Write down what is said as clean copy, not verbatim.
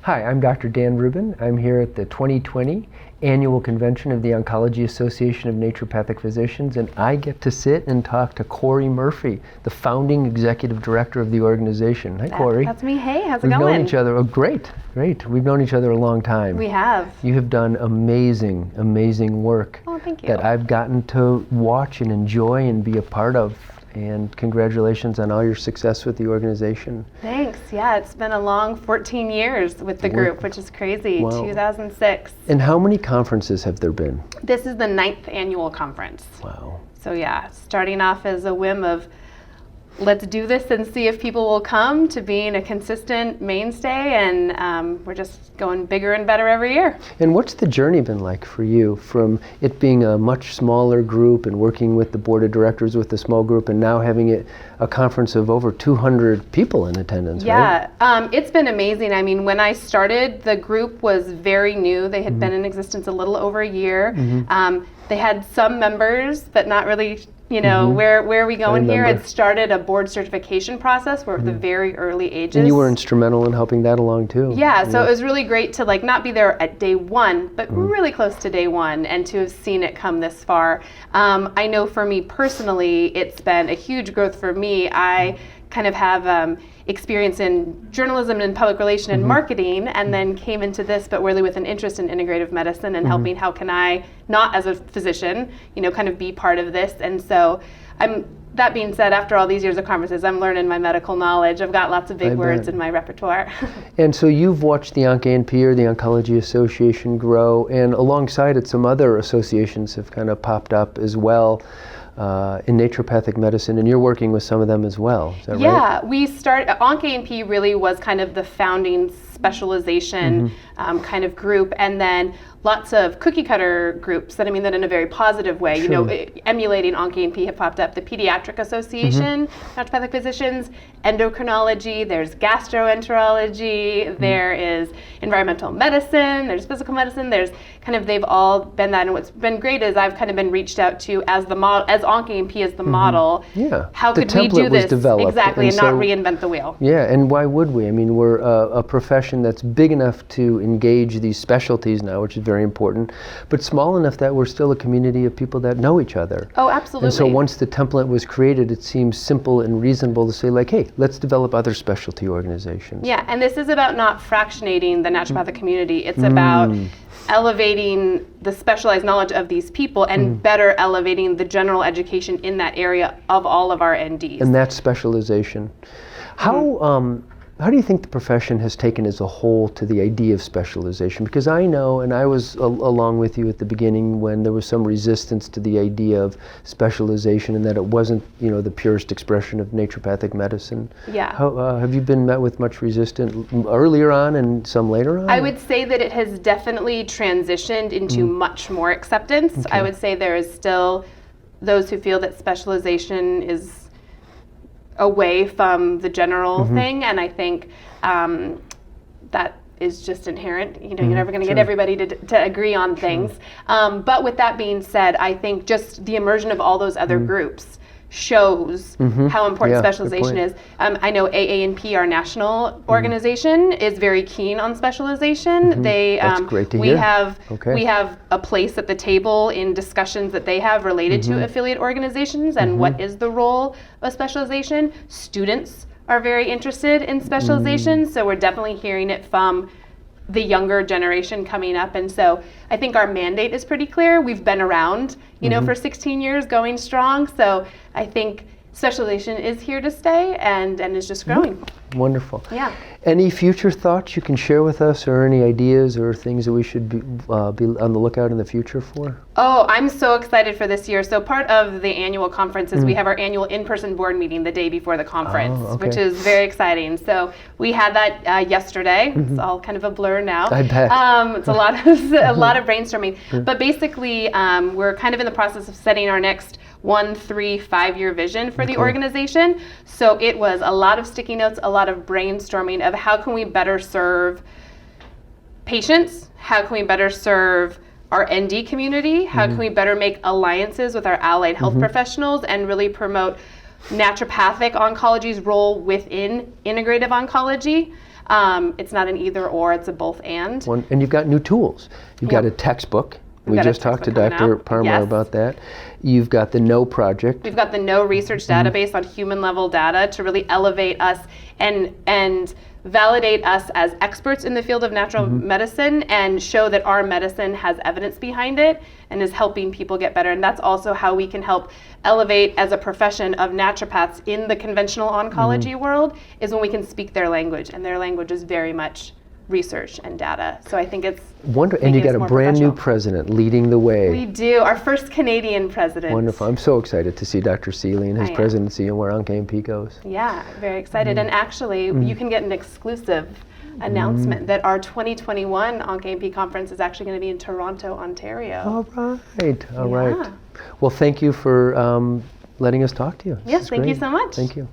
Hi, I'm Dr. Dan Rubin. I'm here at the 2020 Annual Convention of the Oncology Association of Naturopathic Physicians, and I get to sit and talk to Corey Murphy, the founding executive director of the organization. Hi, Corey. That's me. Hey, how's it We've going? known each other. Oh, great. We've known each other a long time. We have. You have done amazing work. Oh, thank you. That I've gotten to watch and enjoy and be a part of. And congratulations on all your success with the organization. Thanks. Yeah, it's been a long 14 years with the group, which is crazy. Wow. 2006. And how many conferences have there been? This is the 9th annual conference. Wow. So yeah, starting off as a whim of let's do this and see if people will come, to being a consistent mainstay, and we're just going bigger and better every year. And what's the journey been like for you, from it being a much smaller group and working with the board of directors with a small group, and now having it a conference of over 200 people in attendance, right? Yeah, it's been amazing. I mean, when I started, the group was very new. They had been in existence a little over a year. They had some members, but not really, you know, where are we going here? It started a board certification process. We're at the very early ages. And you were instrumental in helping that along too. Yeah, so it was really great to not be there at day one, but really close to day one, and to have seen it come this far. I know for me personally, it's been a huge growth for me. I kind of have experience in journalism and public relation and marketing, and then came into this, but really with an interest in integrative medicine and helping, how can I, not as a physician, kind of be part of this. And so that being said, after all these years of conferences, I'm learning my medical knowledge. I've got lots of big words in my repertoire. And so you've watched the OncANP, or the Oncology Association, grow, and alongside it, some other associations have kind of popped up as well. In naturopathic medicine, and you're working with some of them as well, is that right? Yeah, OncANP really was kind of the founding specialization kind of group, and then lots of cookie cutter groups that that in a very positive way, emulating OncANP have popped up. The Pediatric Association, Naturopathic Physicians, endocrinology, there's gastroenterology, there is environmental medicine, there's physical medicine, there's they've all been that. And what's been great is I've kind of been reached out to as the model, as OncANP as the model. Yeah. How could we do this exactly, and not reinvent the wheel? Yeah, and why would we? I mean, we're a profession that's big enough to engage these specialties now, which is very important, but small enough that we're still a community of people that know each other. Oh, absolutely. And so once the template was created, it seems simple and reasonable to say, hey, let's develop other specialty organizations. Yeah, and this is about not fractionating the naturopathic community. It's about elevating the specialized knowledge of these people and better elevating the general education in that area of all of our NDs. And that specialization. How do you think the profession has taken as a whole to the idea of specialization? Because I know, and I was along with you at the beginning when there was some resistance to the idea of specialization, and that it wasn't, the purest expression of naturopathic medicine. Yeah. Have you been met with much resistance earlier on and some later on? I would say that it has definitely transitioned into much more acceptance. Okay. I would say there is still those who feel that specialization is away from the general thing, and I think that is just inherent. You're never going to get everybody to agree on things. But with that being said, I think just the immersion of all those other groups shows how important specialization is. I know AANP, our national organization, is very keen on specialization. That's great to hear. We have a place at the table in discussions that they have related to affiliate organizations and what is the role of specialization. Students are very interested in specialization, so we're definitely hearing it from the younger generation coming up. And so I think our mandate is pretty clear. We've been around, for 16 years, going strong. So I think specialization is here to stay and is just growing. Wonderful. Yeah. Any future thoughts you can share with us, or any ideas or things that we should be on the lookout in the future for? Oh, I'm so excited for this year. So part of the annual conference is we have our annual in-person board meeting the day before the conference, which is very exciting. So we had that yesterday. It's all kind of a blur now. I bet. It's a lot of brainstorming. But basically, we're kind of in the process of setting our next 1, 3, 5-year vision for the organization. So it was a lot of sticky notes, a lot of brainstorming of how can we better serve patients, how can we better serve our ND community, how can we better make alliances with our allied health professionals and really promote naturopathic oncology's role within integrative oncology. It's not an either or, it's a both and. And you've got new tools. You've got a textbook. We just talked to Dr. Parmar about that. You've got the KNOW project. We've got the KNOW research database on human level data to really elevate us and validate us as experts in the field of natural medicine and show that our medicine has evidence behind it and is helping people get better. And that's also how we can help elevate as a profession of naturopaths in the conventional oncology world, is when we can speak their language, and their language is very much research and data. So I think it's wonderful. And you got a brand new president leading the way. We do. Our first Canadian president. Wonderful. I'm so excited to see Dr. Seeley and his presidency and where OncANP goes. Yeah, very excited. And actually, you can get an exclusive announcement that our 2021 OncANP conference is actually going to be in Toronto, Ontario. All right. Well, thank you for letting us talk to you. Yes, thank you so much. Thank you.